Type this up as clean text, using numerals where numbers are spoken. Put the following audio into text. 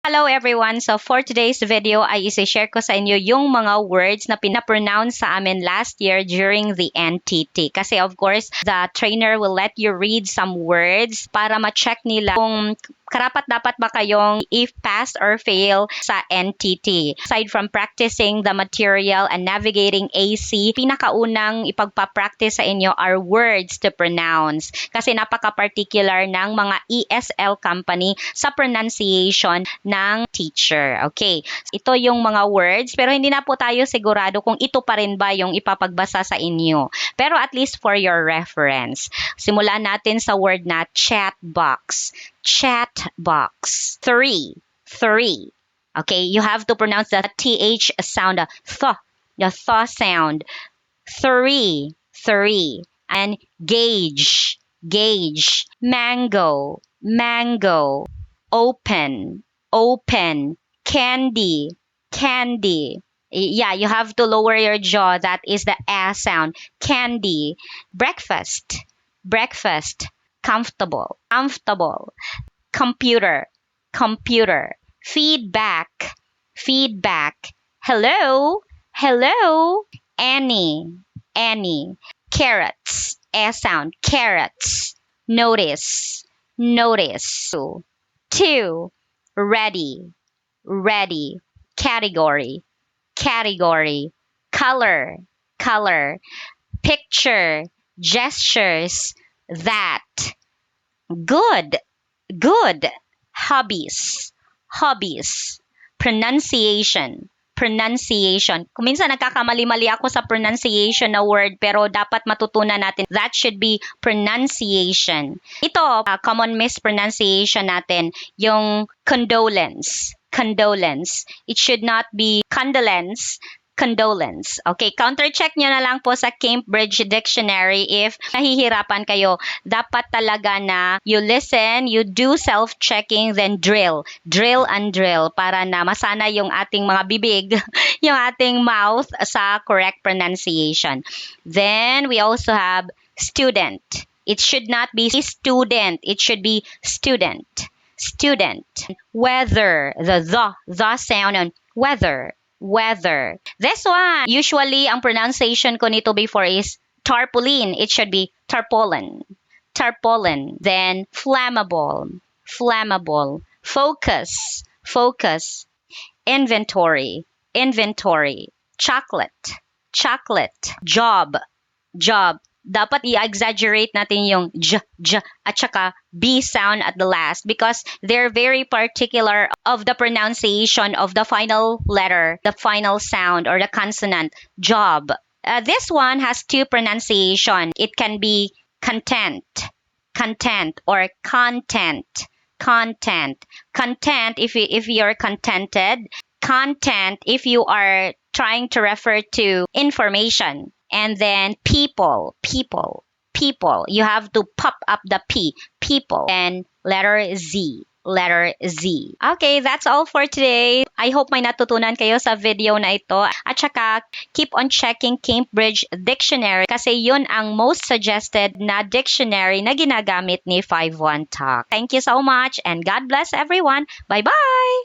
Hello everyone! So for today's video ay isi-share ko sa inyo yung mga words na pinapronounce sa amin last year during the NTT. Kasi of course, the trainer will let you read some words para ma-check nila kung karapat-dapat ba kayong if pass or fail sa NTT. Aside from practicing the material and navigating AC, pinakaunang ipagpa-practice sa inyo are words to pronounce. Kasi napaka-particular ng mga ESL company sa pronunciation ng teacher. Okay, ito yung mga words pero hindi na po tayo sigurado kung ito pa rin ba yung ipapagbasa sa inyo. Pero at least for your reference. Simulan natin sa word na chat box. Chat box. Three. Okay, you have to pronounce the TH sound, the th sound. Three. And gauge. Mango. Open. Candy. Yeah, you have to lower your jaw. That is the A sound. Candy. Breakfast. Comfortable. Computer. Feedback. Hello. Any. Carrots. A sound. Carrots. Notice. Two. Ready. Category. Color. Picture. Gestures. That. Good. Hobbies. Pronunciation. Kung minsan nagkakamali-mali ako sa pronunciation na word pero dapat matutunan natin. That should be pronunciation. Ito, common mispronunciation natin, yung condolence. It should not be condolence. Okay, counter-check nyo na lang po sa Cambridge Dictionary if nahihirapan kayo. Dapat talaga na you listen, you do self-checking, then drill para na masana yung ating mga bibig, yung ating mouth sa correct pronunciation. Then, we also have student. It should not be student. It should be student. Weather. The sound on weather. This one, usually ang pronunciation ko nito before is tarpaulin. It should be tarpaulin. Then flammable. Focus. Inventory. Chocolate. Job. Dapat i-exaggerate natin yung j at saka B sound at the last because they're very particular of the pronunciation of the final letter, the final sound or the consonant. Job. This one has two pronunciation. It can be content or content. Content if you're contented. Content if you are trying to refer to information. And then people. You have to pop up the P. People. And letter Z. Okay, that's all for today. I hope may natutunan kayo sa video na ito. At saka, keep on checking Cambridge Dictionary kasi yun ang most suggested na dictionary na ginagamit ni 51 Talk. Thank you so much and God bless everyone. Bye-bye!